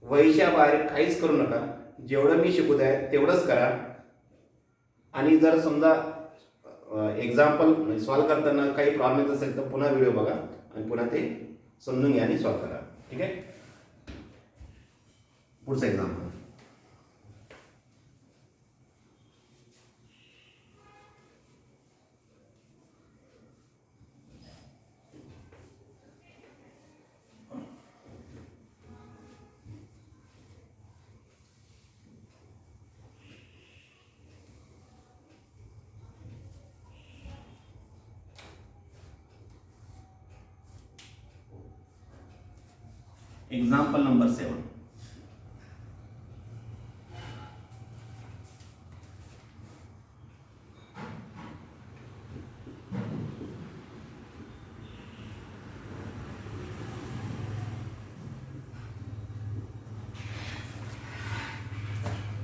वहीच्या बाहेर काहीच करू नका. जेवढं मी शिकवत आहे तेवढंच करा. आणि जर समजा एक्झाम्पल सॉल्व करताना काही प्रॉब्लेम असेल तर पुन्हा व्हिडिओ बघा आणि पुन्हा ते समजून घ्या आणि सॉल्व करा. ठीक आहे. पुढचं एक्झाम्पल. Example number 7.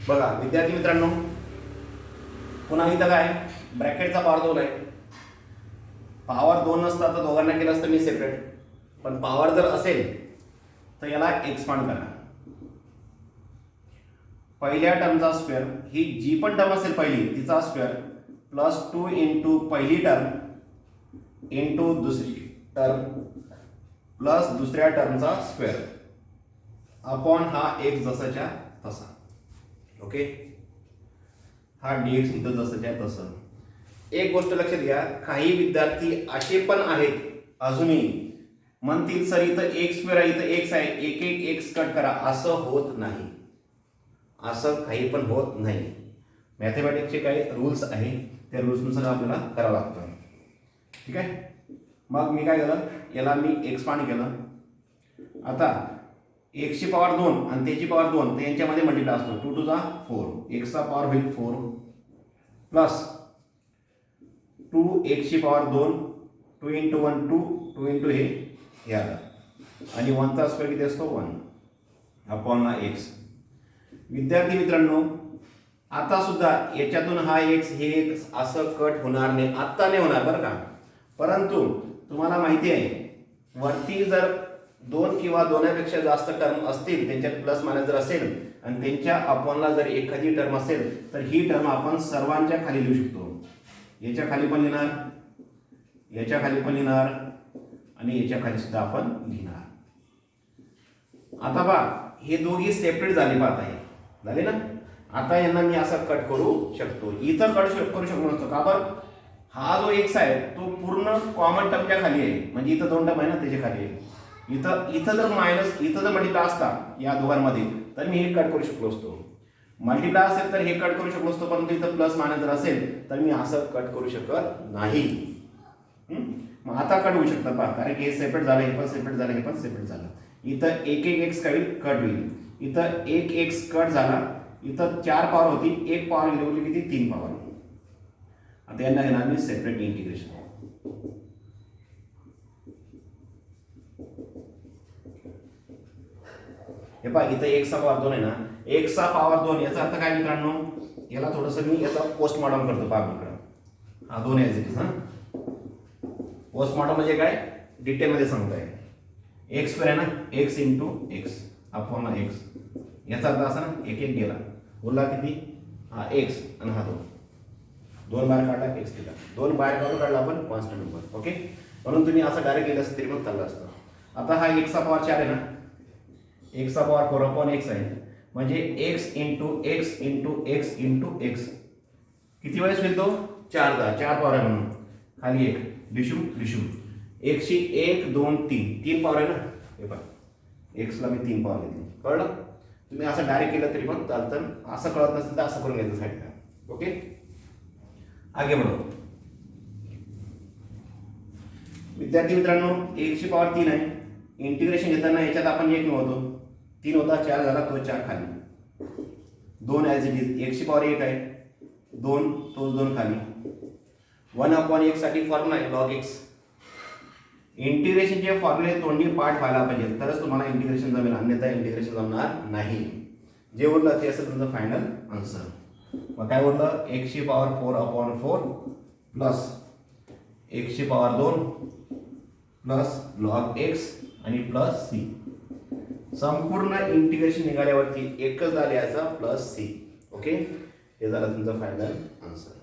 बघा विद्यार्थी मित्रांनो, पुन्हा इथं काय? ब्रॅकेटचा पॉवर 2 आहे. पॉवर 2 नसता तर दोघांना केलं असतं मी सेपरेट, पण पॉवर जर असेल तर याला एक्सपांड करा. पहिल्या टर्मचा स्क्वेअर, ही जी पण टर्म असेल पहिली तिचा स्क्वेअर, +2 इंटू पहिली टर्म इंटू दुसरी टर्म प्लस दुसऱ्या टर्मचा स्क्वेअर अपॉन हा एक जसाच्या तसा. ओके, हा dx इथं जसंच्या तसं. एक गोष्ट लक्षात घ्या, काही विद्यार्थी असे पण आहेत अजूनही म्हणतील सर इथं x² आहे, इथं x आहे, एक एक x कट करा. असं होत नाही, असं काही पण होत नाही. मॅथमॅटिक्सचे काही रूल्स आहे, त्या रूल्सनुसार आपल्याला करावं लागतं. ठीक आहे. मग मी काय केलं, याला मी एक्सपांड केलं. आता एक्सची पॉवर 2 आणि त्याची पॉवर 2 तर यांच्यामध्ये मल्टिप्लाय असतो. 2 टू 4, एक्सचा पॉवर होईल 4 प्लस 2 एक्सची पॉवर 2, 2 इंटू 1 2, 2 इंटू हे आलं, आणि 1चा स्क्वेअर किती असतो? 1 अपॉन हा एक्स. विद्यार्थी मित्रांनो, आता सुद्धा याच्यातून हा एक्स हे एक्स असं कट होणार नाही, आत्ता नाही होणार बरं का. परंतु तुम्हाला माहिती आहे, वरती जर 2 किंवा 2पेक्षा जास्त टर्म असतील, त्यांच्यात प्लस मायनस जर असेल आणि त्यांच्या अपॉनला जर एखादी टर्म असेल तर ही टर्म आपण सर्वांच्या खाली लिहू शकतो. याच्या खाली पण लिहिणार, याच्या खाली पण लिहिणार आणि याच्या खाली सुद्धा आपण लिहिणार. आता पहा, हे दोघी सेपरेट झाले, पाहत आहे झाले ना. आता यांना मी असं कट करू शकतो. इथं कट करू शकतो नसतो का बरं, हा जो एक्स आहे तो पूर्ण कॉमन टर्मच्या खाली आहे, म्हणजे इथं 2 टर्म आहे ना त्याच्या खाली आहे. इथं इथं जर मायनस, इथं जर मल्टिप्लाय असता या दोघांमध्ये तर मी हे कट करू शकलो असतो. मल्टिप्लाय असेल तर हे कट करू शकलो असतो, परंतु इथं प्लस मायनस जर असेल तर मी असं कट करू शकत नाही. मग आता कट होऊ शकतं पहा, कारण की हे सेपरेट झालं, हे पण सेपरेट झालं, हे पण सेपरेट झालं. इथं एक एक एक्स कट होईल, इथं एक एक्स कट झाला, इथं 4 पॉवर होती, 1 पॉवर गेली उरली किती 3 पॉवर. आता यांना घेणार मी सेपरेट इंटिग्रेशन. हे पहा इथं एक्सचा पॉवर 2 आहे ना, एक्सचा पॉवर 2 याचा अर्थ काय मित्रांनो, याला थोडंसं मी याचा पोस्टमॉर्टम करतो पहा इकडं. हा 2 ॲज इट इज. पोस्टमॉर्टम म्हणजे काय, डिटेलमध्ये सांगताय. एक्स स्क्वेअर आहे ना, x into x upon x, याचा अर्थ असा ना, एक एक गेला, उरला किती हा एक्स आणि हा 2. 2 बाहेर काढला, एक्स दिला, 2 बाहेर काढून काढला आपण कॉन्स्टंट नंबर. ओके, म्हणून तुम्ही असं डायरेक्ट केलं असतं तरी पण चाललं असतं. आता हा एक्सचा पॉवर 4 आहे ना, एक्सचा पॉवर 4 अपॉन एक्स आहे, म्हणजे x into x into x into x. किती वेळेस होईल तो, 4दा, 4 पॉवर आहे म्हणून खाली एक लिशू लिशू. एक्सची 1 2 3 पॉवर आहे ना, हे पहा एक्सला मी 3 पॉवर घेतली. कळलं, तुम्ही असं डायरेक्ट केलं तरी पण चालतं, असं कळत नसेल तर असं करून घ्यायचं साईडला. ओके, आगे बढो. विद्यार्थी मित्रांनो, 1ची पॉवर 3 आहे, इंटिग्रेशन घेताना याच्यात आपण 1 नव्हतो, 3 होता, 4 झाला, तो 4 खाली, 2 ॲज इट इज. 1ची पॉवर 1 आहे, 2 तोच 2 खाली. 1 अपॉन एक्स साठी फॉर्म्युला आहे लॉग एक्स. इंटिग्रेशनचे फॉर्म्युले तोंडी पाठ व्हायला पाहिजे तरच तुम्हाला इंटिग्रेशन जमेल, अन्यथा इंटिग्रेशन जमणार नाही. जे उरलं ते असेल तुमचं फायनल आन्सर. मग काय उरलं, एक्सची पॉवर 4 अपॉन 4 प्लस एक्सची पॉवर 2 प्लस लॉग एक्स आणि प्लस सी. संपूर्ण इंटिग्रेशन निघाल्यावरती एकच झाले याचा प्लस सी. ओके, हे झालं तुमचं फायनल आन्सर.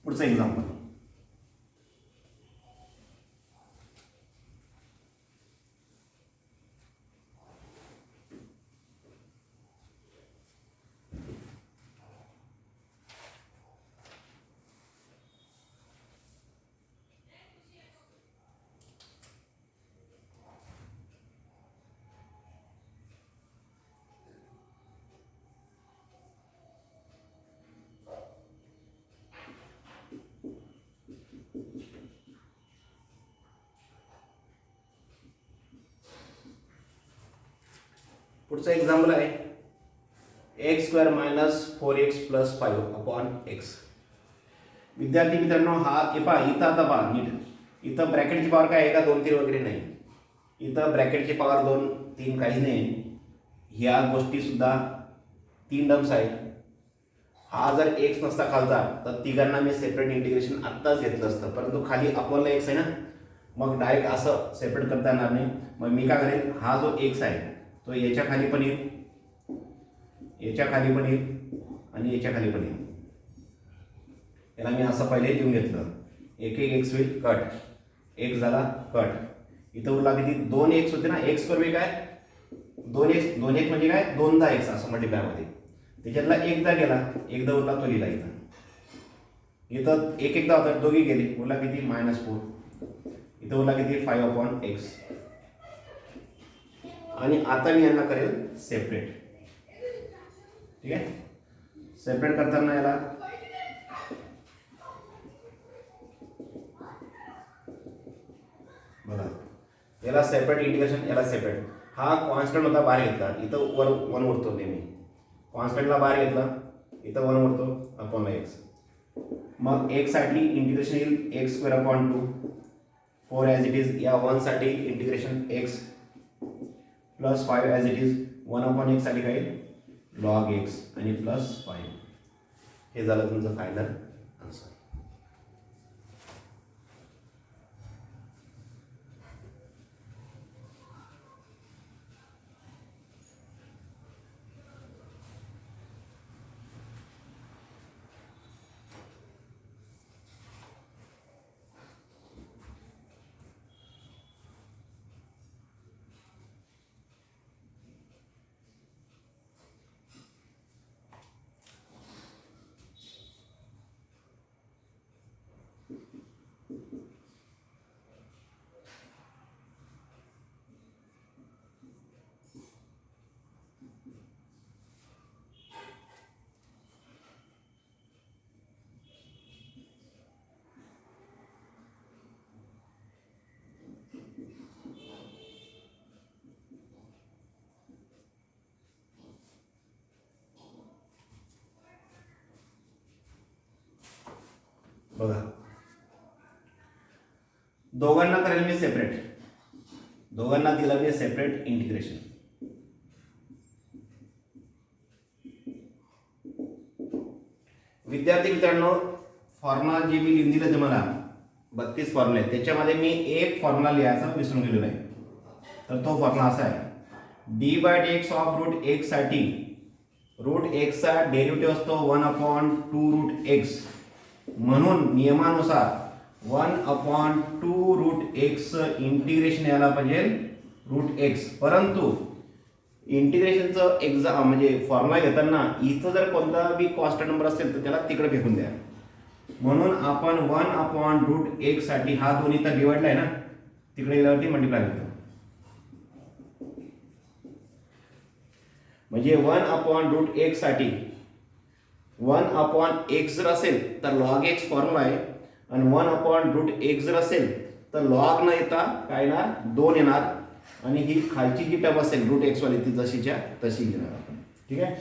पुढचं एक्झाम्पल. पुढचं एक्झाम्पल आहे X square minus 4x plus 5 upon X. विद्यार्थी मित्रांनो, हा पहा इथं, आता पहा नीट, इथं ब्रॅकेटची पॉवर काय आहे का 2 3 वगैरे नाही. इथं ब्रॅकेटची पॉवर 2 3 काही नाही. ह्या गोष्टी सुद्धा 3 टर्म्स आहेत. हा जर एक्स नसता खालचा तर तिघांना मी सेपरेट इंटिग्रेशन आत्ताच घेतलं असतं, परंतु खाली अपॉनला एक्स आहे ना, मग डायरेक्ट असं सेपरेट करता येणार नाही. मग मी काय करेन, हा जो एक्स आहे तो याच्या खाली पण येईल, याच्या खाली पण येईल आणि याच्या खाली पण येईल. याला मी असं पहिले लिहून घेतलं, एक एक एक्स होईल कट, एक्स झाला कट. इथं उरला किती, 2 एक्स होते ना, एक्स स्क्वेअर काय 2 एक्स, 2 एक्स म्हणजे काय 2दा एक्स असं मल्टिप्लायमध्ये. त्याच्यातला एकदा गेला, एकदा उरला तो लिहिला इथं. इथं एक एकदा होता, दोघी गेले, उरला किती -4. इथं उरला किती 5 अपॉन एक्स. आणि आता मी यांना करेल सेपरेट. ठीक आहे, सेपरेट करताना याला बघा, याला सेपरेट इंटिग्रेशन, याला सेपरेट. हा कॉन्स्टंट होता, बाहेर घेतला, इथं वर 1 उरतो नेहमी, कॉन्स्टंटला बाहेर घेतला, इथं 1 उरतो अपॉन एक्स. मग एक्स साठी इंटिग्रेशन येईल x square upon 2, 4 as it is. या 1 साठी integration x plus 5 as it is. 1 upon x साठी काय लॉग एक्स आणि प्लस 5. हे झालं तुमचं फायनल आन्सर. बघा, दोघांना करेल मी सेपरेट, दोघांना दिलं मी सेपरेट इंटिग्रेशन. विद्यार्थी मित्रांनो, फॉर्म्युला जे मी लिहून दिलं तुम्हाला 32 फॉर्म्युले आहेत, त्याच्यामध्ये मी एक फॉर्म्युला लिहायचा विसरून गेलेलो आहे. तर तो फॉर्म्युला असा आहे, d/dx ऑफ रूट एक्स साठी रूट एक्सचा डेरिव्हेटिव्ह असतो 1/2 रूट एक्स. म्हणून नियमानुसार 1/2 रूट एक्स इंटिग्रेशन यायला पाहिजे रूट एक्स. परंतु इंटिग्रेशनचं एक्झाम म्हणजे फॉर्म्युला घेताना इथं जर कोणता बी कॉन्स्टंट नंबर असेल तर त्याला तिकडे फेकून द्या. म्हणून आपण 1/रूट एक्स साठी हा दोन्ही तर डिवाइडला आहे ना, तिकडे गेल्यावरती मल्टिप्लाय होतो. म्हणजे 1/रूट एक्स साठी 1/x जर असेल तर लॉग एक्स फॉर्म्युला आहे, आणि 1/रूट एक्स जर असेल तर लॉग न येता काय ना 2 येणार, आणि ही खालची जी टर्म असेल रूट एक्स वाली ती जशीच्या तशी घेणार आपण. ठीक आहे.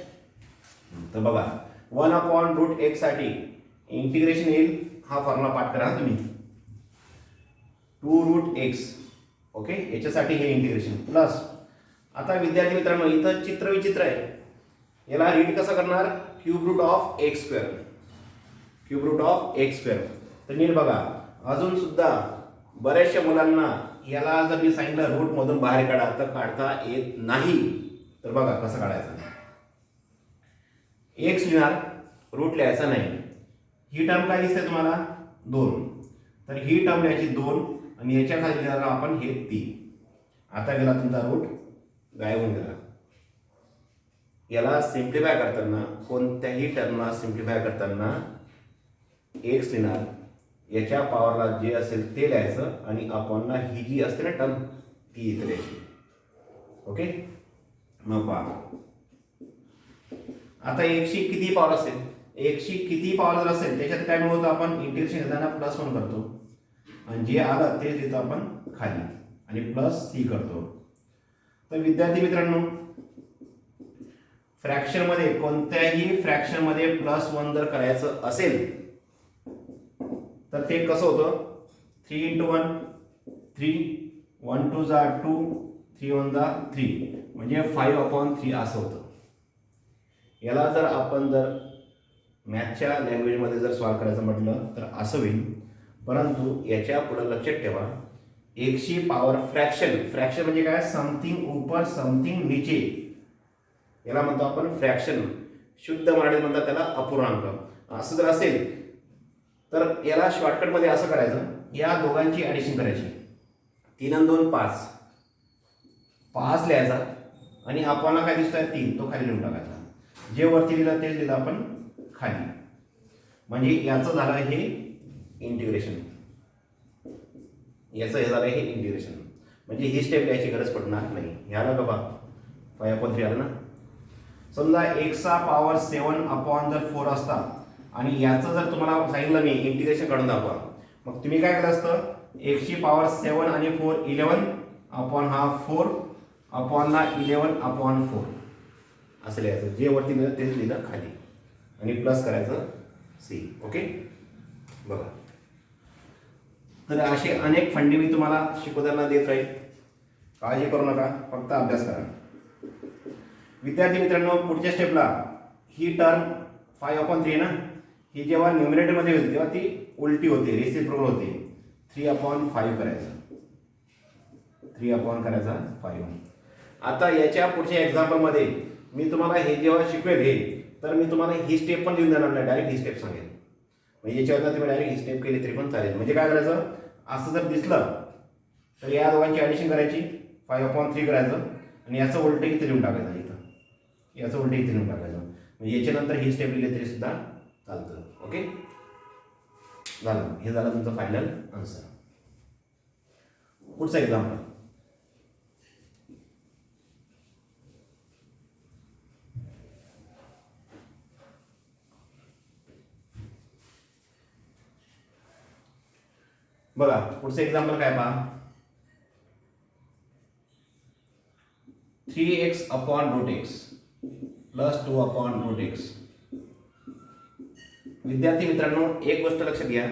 तर बघा, 1/रूट एक्स साठी इंटिग्रेशन येईल, हा फॉर्म्युला पाठ करा तुम्ही, 2 रूट एक्स. ओके, याच्यासाठी हे इंटिग्रेशन प्लस. आता विद्यार्थी मित्रांनो, इथं चित्र विचित्र आहे, याला रीड कसं करणार, cube root of x square, cube root of x square. तर नीट बघा, अजून सुद्धा बऱ्याचशा मुलांना याला जर मी सांगितलं रूट मधून बाहेर काढा तर काढता येत नाही. तर बघा कसं काढायचं, एक्स लिहिणार, रूट लिहायचा नाही. ही टर्म काय दिसते तुम्हाला 2, तर ही टर्म लिहायची 2, आणि याच्या खाली लिहिणार आपण हे 3. आता गेला तुमचा रूट गायब होऊन गेला. याला सिम्प्लिफाय करताना, कोणत्याही टर्मला सिम्प्लिफाय करताना एक्स लिहिणार, याच्या पॉवरला जे असेल ते लिहायचं, आणि अपॉनला ही जी असते ना टर्म ती इथे लिहायची. ओके, मग पहा आता एकशी किती पॉवर असेल, एकशी किती पॉवर जर असेल त्याच्यात काय होतं, आपण इंटिग्रेशन घेताना +1 करतो, आणि जे आलं ते देतो आपण खाली, आणि +c करतो. तर विद्यार्थी मित्रांनो, फ्रॅक्शन मध्ये कोणत्याही फ्रॅक्शन मध्ये +1 जर करायचं असेल तर ते कसं होतं, 3 × 1 3, 1 2 जा 2, 3 1 जा 3, म्हणजे 5/3 असं होतं. याला जर आपण जर मॅथच्या लँग्वेजमध्ये जर सॉल्व करायचं म्हटलं तर असं होईल. परंतु याच्या पुढे लक्षात ठेवा, एकशी पॉवर फ्रॅक्शन, फ्रॅक्शन म्हणजे काय, समथिंग ऊपर समथिंग नीचे, याला म्हणतो आपण फ्रॅक्शन. शुद्ध मराठीत म्हणतात त्याला अपूर्णांक. असं जर असेल तर याला शॉर्टकटमध्ये असं करायचं, या दोघांची ॲडिशन करायची, 3 आणि 2 5, 5 लिहायचा, आणि आपल्याला काय दिसतोय 3, तो खाली लिहून टाकायचा. जे वरती लिहिलं तेच लिहिलं आपण खाली. म्हणजे याचं झालं हे इंटिग्रेशन, याचं हे झालं हे इंटिग्रेशन. म्हणजे ही स्टेप लिहायची गरज पडणार नाही. ह्याला बघा 5/3 आलं ना. समजा एक्सचा पॉवर 7/4 असता, आणि याचं जर तुम्हाला सांगितलं मी इंटिग्रेशन काढून दाखवा, मग तुम्ही काय केलं असतं, एक्सची पॉवर 7 आणि 4 11/4 अपॉनला 11/4 असं लिहायचं. जे वरती लिहिलं तेच लिहिलं खाली, आणि प्लस करायचं सी. ओके, बघा. तर असे अनेक फंडे मी तुम्हाला शिकवताना देत राहील, काळजी करू नका, फक्त अभ्यास करा. विद्यार्थी मित्रांनो, पुढच्या स्टेपला ही टर्म 5/3 आहे ना, ही जेव्हा न्यूमरेटरमध्ये होती तेव्हा ती उलटी होते, रेसिप्रोकल होते. 3/5 करायचं, 3 करायचा 5. आता याच्या पुढच्या एक्झाम्पलमध्ये मी तुम्हाला हे जेव्हा शिकवेल हे, तर मी तुम्हाला ही स्टेप पण लिहून देणार नाही, डायरेक्ट ही स्टेप सांगेल. म्हणजे याच्यावर तुम्ही डायरेक्ट ही स्टेप केली तरी पण चालेल. म्हणजे काय करायचं, असं जर दिसलं तर या दोघांची ॲडिशन करायची, 5/3 करायचं, आणि याचं उलट इथे लिहून टाकायचं, इथं याचं उलट इथे लिहून टाकायचं. म्हणजे याच्यानंतर ही स्टेप लिहिली तरी सुद्धा चालतं. ओके, झालं. हे झालं तुमचं फायनल आन्सर. पुढचं एक्झाम्पल, बघा. पुढचं एक्झाम्पल काय पहा, 3x/√x + 2/√x. विद्यार्थी मित्रांनो, एक गोष्ट लक्षात घ्या,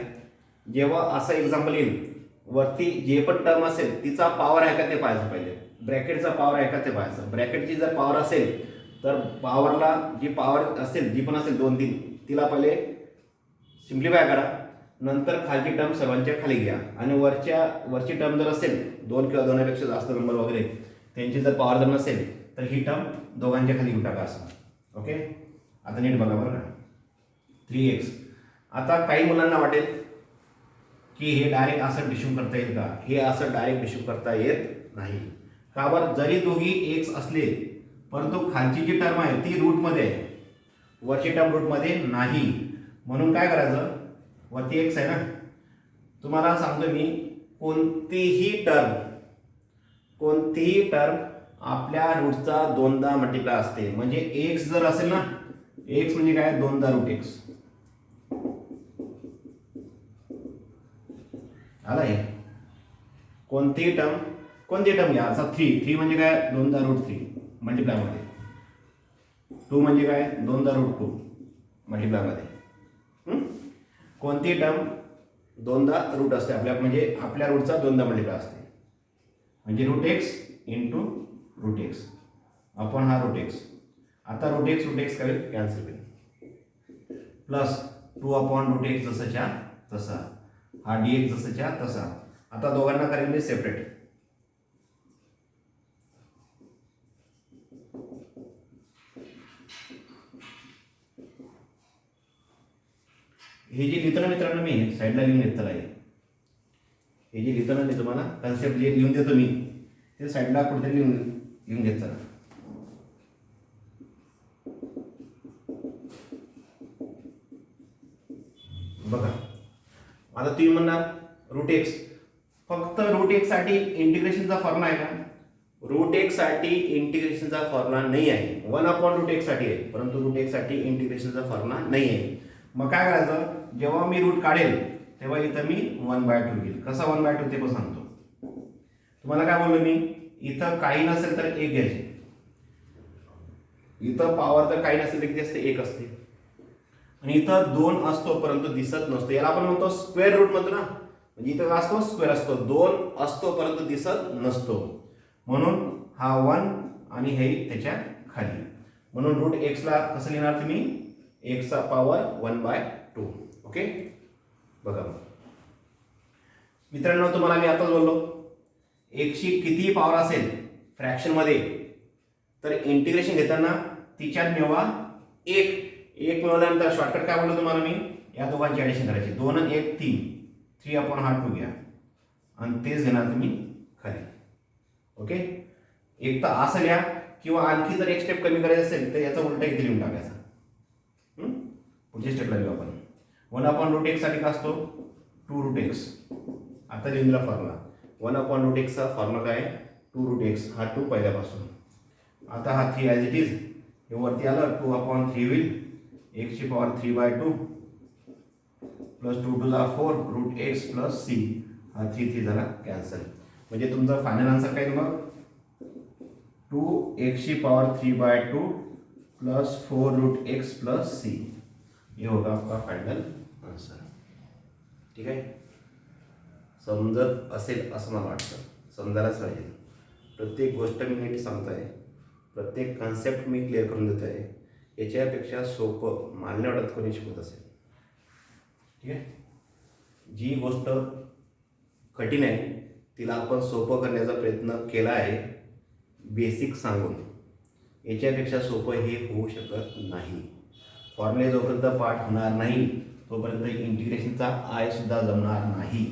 जेव्हा असं एक्झाम्पल येईल, वरती जे पण टर्म असेल तिचा पॉवर आहे का ते पाहायचं पहिले, ब्रॅकेटचा पॉवर आहे का ते पाहायचं. ब्रॅकेटची जर पॉवर असेल तर पॉवरला जी पॉवर असेल जी पण असेल 2-3 तिला पहिले सिम्प्लिफाय करा, नंतर खालची टर्म सर्वांच्या खाली घ्या आणि वरची टर्म जर असेल 2 किंवा 2पेक्षा जास्त नंबर वगैरे त्यांची जर पॉवर जर नसेल तर ही टर्म दोघांच्या खाली घेऊन टाका असं. ओके, आता नीट बघा बरं का. 3x. आता काही मुलांना वाटेल की हे डायरेक्ट असं डिशूम करता येईल का. हे असं डायरेक्ट डिशूम करता येत नाही. का बरं, जरी दोघी एक्स असले परंतु खालची जी टर्म आहे ती रूटमध्ये आहे, वरची टर्म रूटमध्ये नाही. म्हणून काय करायचं, वरती एक्स आहे ना, तुम्हाला सांगतो मी, कोणतीही टर्म आपल्या रूटचा 2दा मल्टिप्लाय असते. म्हणजे एक्स जर असेल ना, एक्स म्हणजे काय, 2दा रूट एक्स आला आहे. कोणती टर्म घ्या. असा 3 म्हणजे काय, 2दा रूट 3 मल्टिप्लायमध्ये. 2 म्हणजे काय, 2दा रूट 2 मल्टिप्लायमध्ये. कोणती टर्म 2दा रूट असते आपल्या, म्हणजे आपल्या रूटचा 2दा मल्टिप्लाय असते. म्हणजे root x into root x आपण हा रूट एक्स. आता रूट एक्स काय कॅन्सल होईल, प्लस 2/√x जसंच्या तसा, हा dx जसंच्या तसा. आता दोघांना करेल मी सेपरेट. हे जे लिहितो ना मित्रांनो मी साईडला लिहून घेतलं आहे, हे जे लिहितो ना मी तुम्हाला कन्सेप्ट जे लिहून देतो मी ते साईडला कुठेतरी लिहून घेत चला. बघा, आता तुम्ही म्हणणार रूट एक्स, फक्त रूट एक्स साठी इंटिग्रेशनचा फॉर्म्युला आहे का. रूट एक्स साठी इंटिग्रेशनचा फॉर्म्युला नाही आहे. 1/√x साठी आहे, परंतु रूट एक्स साठी इंटिग्रेशनचा फॉर्म्युला नाही आहे. मग काय करायचं, जेव्हा मी रूट काढेल तेव्हा इथं मी 1/2 घेईल. कसा 1/2 ते पण सांगतो तुम्हाला. काय बोललो मी, इथं काही नसेल तर 1 घ्यायचे. इथं पॉवर तर काही नसेल तर किती असते, 1 असते. आणि इथं 2 असतो परंतु दिसत नसतो, याला आपण म्हणतो स्क्वेअर रूट म्हणतो ना. म्हणजे इथं काय असतो, स्क्वेअर असतो. 2 असतो परंतु दिसत नसतो, म्हणून हा 1 आणि हे त्याच्या खाली. म्हणून रूट एक्सला कसं लिहिणार तुम्ही, एक्सचा पॉवर 1/2. ओके, बघा मित्रांनो, तुम्हाला मी आताच बोललो, एक्सची कितीही पॉवर असेल फ्रॅक्शनमध्ये तर इंटिग्रेशन घेताना तिच्यात मिळवा 1 मिळवल्यानंतर शॉर्टकट काय बोललो तुम्हाला मी, या दोघांची ॲडिशन करायची. 2 आणि 1 3/2 घ्या आणि तेच घेणार तुम्ही खाली. ओके, एक तर असं लिहा किंवा आणखी जर एक स्टेप कमी करायचं असेल तर याचा उलटा इथे लिहून टाकायचा. पुढच्या स्टेपला लिहू आपण. 1/√x साठी काय असतो, 2√x. आता लिहून दिला फॉर्म्युला. 1/√x चा फॉर्म्युला काय आहे, 2√x. हा 2 पहिल्यापासून. आता हा 3 ॲज इट इज, हे वरती आलं 2/3 होईल. एक्सची power 3/2 plus 2 to the 4 √x plus c. हा 3 झाला कॅन्सल. म्हणजे तुमचा फायनल आन्सर काय मग, 2x power 3/2 plus 4√x plus c. ये होगा आपका फायनल आन्सर. ठीक आहे, समजत असेल असं मला वाटतं, समजायलाच पाहिजे. प्रत्येक गोष्ट मी नीट सांगतोय, प्रत्येक कन्सेप्ट मी क्लिअर करून देतो आहे. याच्यापेक्षा सोपं मला नाही वाटत कोणी शिकवत असेल. ठीक आहे, जी गोष्ट कठीण आहे तिला आपण सोपं करण्याचा प्रयत्न केला आहे बेसिक सांगून. याच्यापेक्षा सोपं हे होऊ शकत नाही. फॉर्म्युले जोपर्यंत पाठ होणार नाही तोपर्यंत इंटिग्रेशनचा आय सुद्धा जमणार नाही.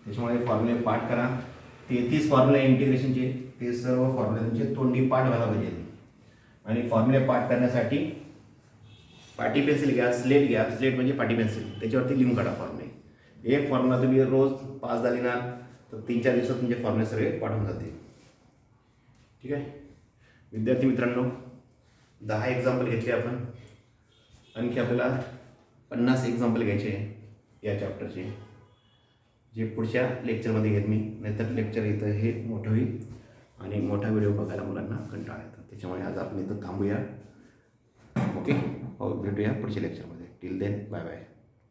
त्याच्यामुळे फॉर्म्युले पाठ करा. 33 फॉर्म्युले इंटिग्रेशनचे, ते सर्व फॉर्म्युले तुमचे तोंडी पाठ व्हायला पाहिजे. आणि फॉर्म्युले पाठ करण्यासाठी पाटी पेन्सिल घ्या, स्लेट घ्या. स्लेट म्हणजे पाटी पेन्सिल, त्याच्यावरती लिहून काढा फॉर्म्युले. एक फॉर्म्युला तुम्ही रोज 5दा लिहिणार तर 3-4 दिवसात तुमचे फॉर्म्युले सगळे पाठवून जातील. ठीक आहे विद्यार्थी मित्रांनो, 10 एक्झाम्पल घेतले आपण. आणखी आपल्याला 50 एक्झाम्पल घ्यायचे या चॅप्टरचे, जे पुढच्या लेक्चरमध्ये घेत मी. नाहीतर लेक्चर इथं हे मोठं होईल आणि मोठा व्हिडिओ बघायला मुलांना कंटाळा येतो. त्याच्यामुळे आज आपण इथं थांबूया. ओके, हो भेटूया पुढच्या लेक्चरमध्ये. Till then bye bye.